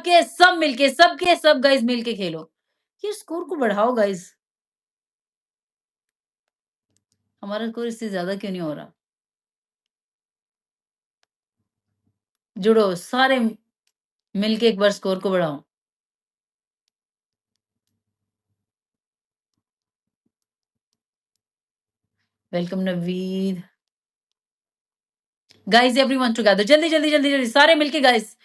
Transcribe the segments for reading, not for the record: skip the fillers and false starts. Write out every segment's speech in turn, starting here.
सबके सब मिलके, सबके सब गाइस मिलके खेलो। ये स्कोर को बढ़ाओ गाइस। हमारा स्कोर इससे ज्यादा क्यों नहीं हो रहा? जुड़ो सारे मिलके एक बार स्कोर को बढ़ाओ। Welcome Naveed. Guys everyone together, जल्दी जल्दी जल्दी जल्दी सारे मिलके guys,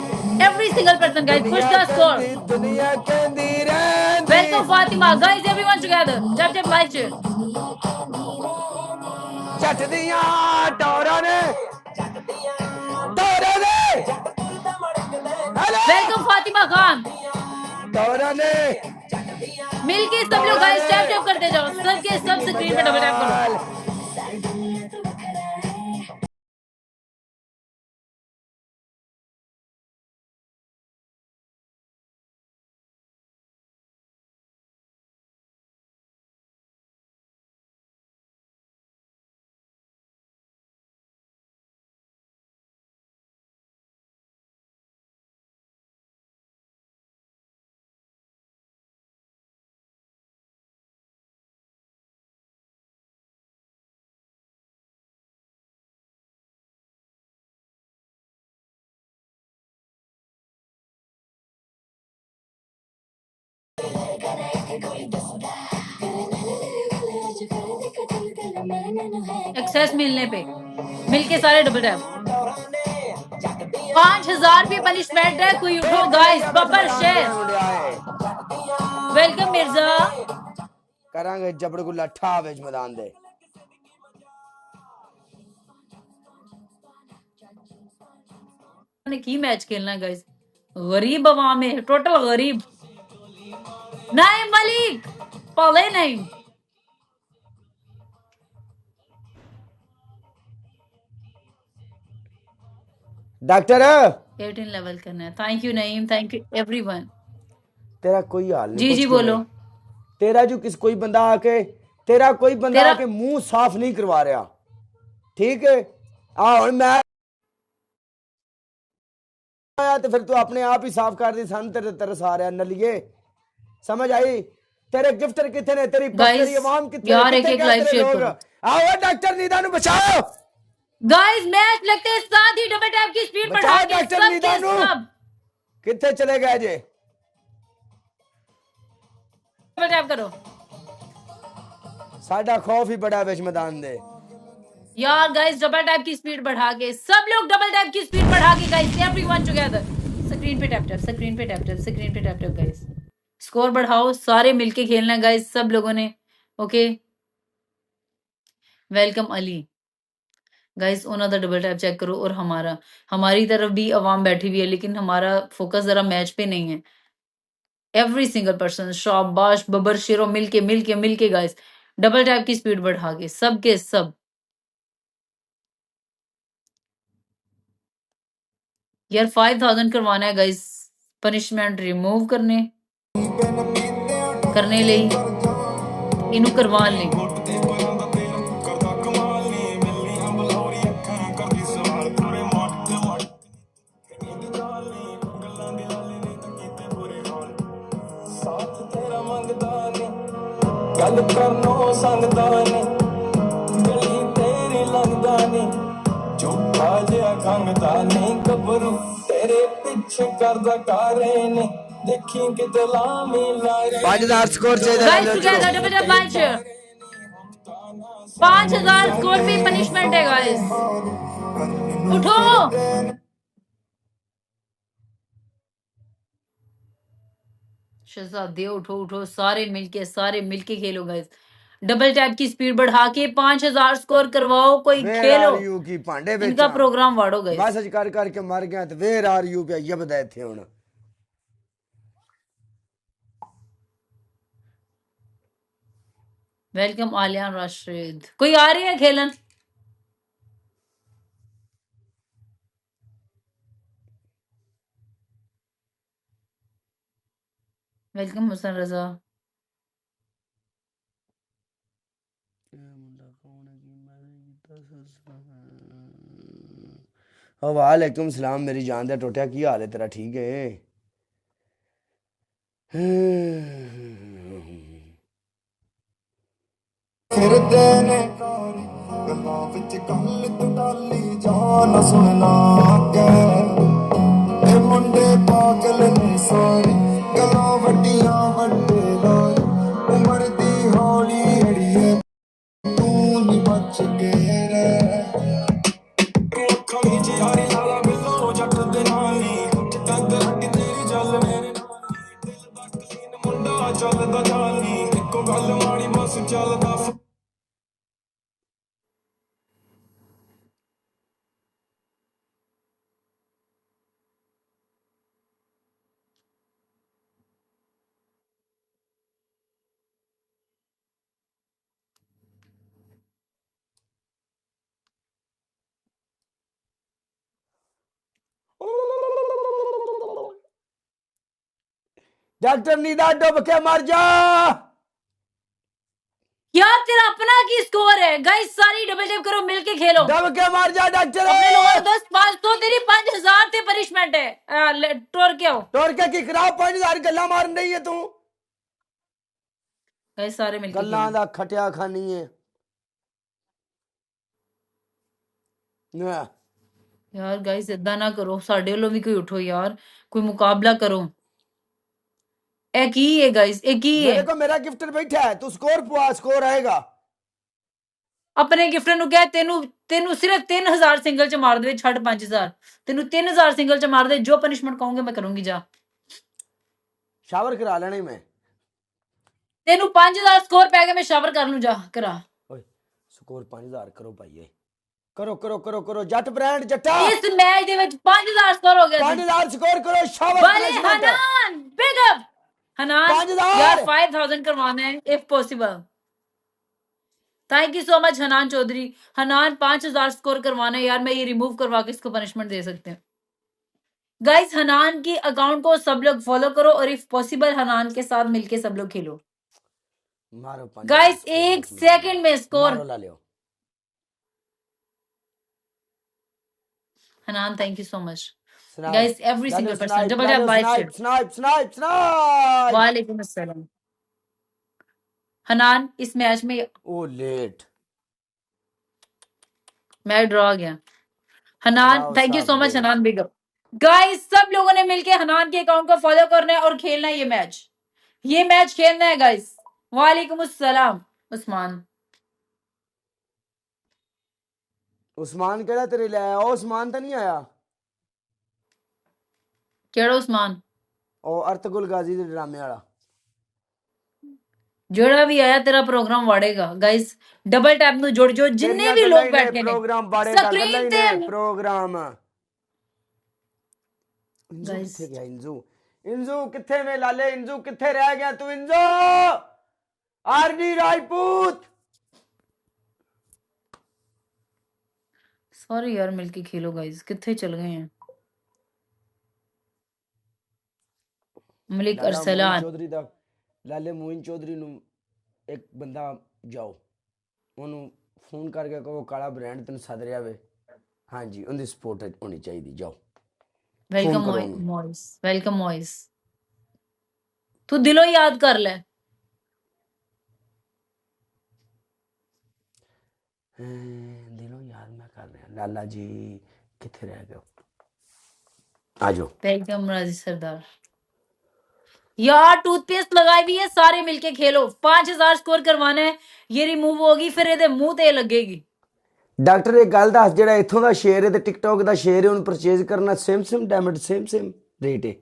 every single person guys push the score. दुनिया कहती रहती। Welcome Fatima, guys everyone together, tap tap like share. जट दिया टोरा ने टोरा ने वेलकम फातिमा खान। टोरा ने मिलके सब लोग गाइस टैप टैप करते जाओ, सबके सब स्क्रीन पे डबल टैप करो। एक्सेस मिलने पे मिलके सारे डबल टैप। 5000 भी पनिशमेंट है, कोई उठो guys, Babbar share. Welcome Mirza. करांगे जबड़ को लठा विच मैदान दे। ने की मैच खेलना है गाइस, गरीब अवाम है, टोटल गरीब। नहीं मलिक पले नहीं। डॉक्टर 18 लेवल करना है। Thank you Naeem, thank you everyone. तेरा कोई हाल नहीं। जी कुछ जी क्यों बोलो। नहीं? तेरा जो किस कोई बंदा आके तेरा कोई बंदा तेरा आके मुंह साफ नहीं करवा रहा, ठीक है? और मैं आया तो फिर तू अपने आप ही साफ कर दी। सन तेरे तरस आ रहा नलिए, समझ आई? तेरे गिफ्टर कितने ने? तेरी बकरी अवाम कितने यार ने? एक एक लाइव शेयर लोग करो। आओ डॉक्टर नीदा नु बचाओ। गाइस मैच लगते हैं साथ ही डबल टैप की स्पीड बढ़ा बचाओ के डॉक्टर सब नीदा के नु। सब कितने चले गए जे? डबल टैप करो। साडा खौफ ही बड़ा विच मैदान दे। यार गाइस डबल टैप की स्पीड बढ़ा के सब लोग डबल टैप की स्पीड बढ़ा के गाइस, एवरीवन टुगेदर स्क्रीन पे टैप टैप, स्क्रीन पे टैप टैप, स्क्रीन पे टैप टैप गाइस। स्कोर बढ़ाओ, सारे मिलके खेलना है गाइस, सब लोगों ने। Okay welcome Ali. गाइस ओना दा डबल टैप चेक करो। और हमारी तरफ भी आवाम बैठी हुई है, लेकिन हमारा फोकस जरा मैच पे नहीं है। एवरी सिंगल पर्सन, शाबाश बबर शेरो, मिलके मिलके मिलके गाइस डबल टैप की स्पीड बढ़ा के सब के सब। यार 5000 करवाना है गाइस, पनिशमेंट रिमूव करने ਲਈ ਇਹਨੂੰ ਕਰਵਾਉਣ ਲਈ। गल करनो संगदा ने गली तेरी लगदा ने झूठा जिहा खंगदा ने गबरू तेरे पीछे करदा कारे ने देखी किते लामी लारे 5000 स्कोर चाहिए। Guys together double tap like share. 5000 score पे पनिशमेंट है गाइस, उठो। शहजादे उठो उठो, सारे मिलके खेलो गाइस। डबल टैप की स्पीड बढ़ा के 5000 स्कोर करवाओ, कोई वेयर खेलो। आर यू की भांडे इनका बेचा प्रोग्राम वाड़ो गाइस। मैसेज कर करके मर गया तो वेयर आर यू पे ये बताए थे हुन। वेलकम आलिया राशिद। कोई आ रही है खेलन? वेलकम हुसन रजा। वालेकुम सलाम मेरी जान दे टोटिया, की हाल है तेरा? ठीक है? ਫਿਰਦੇ ਨੇ ਕਾਰੀ ਗੱਲਾਂ ਵਿੱਚ ਗੱਲ ਤੂੰ ਡਾਲੀ ਜਾਨ ਸੁਣਨਾ ਕੇ ਇਹ ਮੁੰਡੇ ਪਾਗਲ ਨੇ ਸਾਰੇ ਗੱਲਾਂ ਵੱਡੀਆਂ ਵੱਡੇ ਲੋਰ ਉਮਰ ਦੀ ਹੌਲੀ ਅੜੀਏ ਤੂੰ ਨੀ ਬਚ ਕੇ ਰਹਿ ਅੱਖਾਂ ਵਿੱਚ ਯਾਰੀ ਲਾਲਾ ਮਿਲੋ ਜੱਟ ਦੇ ਨਾਲ ਨੀ ਚੱਕ ਰੱਖੀ ਤੇਰੀ ਜਲ ਮੇਰੇ ਨਾਲ ਦਿਲ ਦਾ ਕਲੀਨ ਮੁੰਡਾ ਚੱਲਦਾ ਜਾਨੀ ਇੱਕੋ ਗੱਲ ਮਾੜੀ ਬਸ ਚੱਲਦਾ डॉक्टर निदा डुब के मर जा। यार तेरा अपना की स्कोर है गाइस, सारी डबल टैप करो, मिलके खेलो। डुब के मर जा डॉक्टर। अपने लोगों को 10 500 तेरी 5000 ते पनिशमेंट है। टोर के आओ। टोर के की खराब 5000 गल्ला मारन रही है तू। गाइस सारे मिलके गल्ला खेलो। दा खटिया खानी है यार गाइस इदा ना करो, साडे वालों भी कोई उठो यार, कोई मुकाबला करो। ए की है गाइस, ए की है? मेरे को मेरा गिफ्टर बैठा है, तू स्कोर पुआ, स्कोर आएगा। अपने गिफ्टर नु कह तेनू तेनू सिर्फ 3000 सिंगल च मार दे, छड़ 5000 तेनू 3000 सिंगल च मार दे, जो पनिशमेंट कहूंगे मैं करूंगी। जा शावर करा लेना ही मैं। तेनू 5000 स्कोर पै गया, मैं शावर कर लूं, जा करा। ओए स्कोर 5000 करो भाई, करो करो करो करो जट ब्रांड जट्टा। इस मैच दे विच 5000 स्कोर हो गया। 5000 स्कोर करो शावर। भले हनान बिग अप हनान 5000 यार 5000 करवाना है if possible. Thank you so much Hanan Chaudhary. Hanan 5000 score करवाना है यार, मैं ये रिमूव करवा के इसको पनिशमेंट दे सकते हैं। गाइस हनान की अकाउंट को सब लोग फॉलो करो और इफ पॉसिबल हनान के साथ मिलके सब लोग खेलो। मारो गाइस 1 सेकंड में स्कोर। मारो ला लियो। Hanan thank you so much guys, every single person. Double double tap like share. Snipe snipe snipe. वालेकुम अस्सलाम। हनान इस मैच में ओ लेट मैच ड्रॉ गया। Hanan thank you so much Hanan big up. Guys सब लोगों ने मिलके हनान के अकाउंट को फॉलो करना है और खेलना है ये मैच खेलना है गाइस। वालेकुम अस्सलाम उस्मान। उस्मान केड़ा तेरे ले आया? उस्मान तो नहीं आया। केड़ा उस्मान? ओ अर्तगुल गाजी दे ड्रामे वाला। जोड़ा भी आया तेरा प्रोग्राम वाड़ेगा। गाइस डबल टैप नु जोड़ जो जिन्ने भी लोग बैठे ने प्रोग्राम बाड़ेगा स्क्रीन ते प्रोग्राम। इंजू किथे गया? इंजू इंजू किथे में लाले? इंजू किथे रह गया तू? इंजू आरडी राजपूत। सॉरी यार मिलके खेलो गाइस, किथे चल गए हैं? मलिक अरसलान चौधरी दा लाले मोइन चौधरी नु एक बंदा जाओ ओनू फोन करके कहो काला ब्रांड तेन सद रहा वे। हाँ जी उनकी सपोर्ट होनी चाहिए। जाओ वेलकम मॉइस, वेलकम मॉइस। तू दिलों याद कर ले। दिलों याद मैं कर रहा। लाला जी किथे रह गए? आ जाओ। वेलकम राजी सरदार। यार टूथपेस्ट लगाई हुई है, सारे मिलके खेलो। 5000 स्कोर करवाना है, ये रिमूव होगी फिर ये मुंह ते लगेगी। डॉक्टर एक गल दस, जेड़ा इथों दा शेयर है ते टिकटॉक दा शेयर है, उन परचेज करना सेम डायमंड सेम रेट है?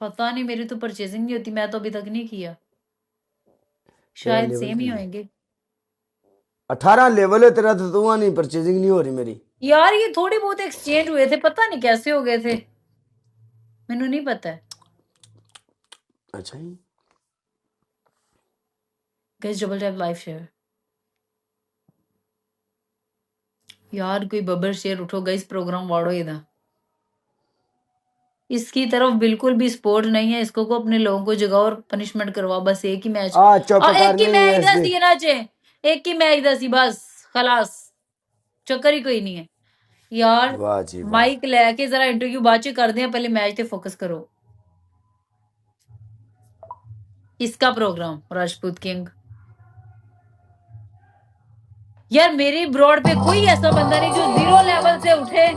पता नहीं, मेरी तो परचेजिंग नहीं होती, मैं तो अभी तक नहीं किया। शायद सेम ही होंगे। 18 लेवल है तेरा, तो तू नहीं परचेजिंग नहीं हो रही मेरी। यार ये थोड़ी बहुत एक्सचेंज हुए थे, पता नहीं कैसे हो गए थे, मैनू नहीं पता है। अच्छा ही guys double tap like share. यार कोई बबर शेयर उठो गाइस, प्रोग्राम वाड़ो इधर। इसकी तरफ बिल्कुल भी सपोर्ट नहीं है, इसको को अपने लोगों को जगाओ और पनिशमेंट करवाओ। बस एक ही मैच और एक ही मैच दस ही ना चाहिए, एक ही मैच दस ही बस, खलास, चक्कर ही कोई नहीं है। यार माइक लेके जरा इंटरव्यू बाद च कर दे, पहले मैच पे फोकस करो। इसका प्रोग्राम राजपूत किंग। यार मेरी ब्रॉड पे कोई ऐसा बंदा नहीं जो 0 लेवल से उठे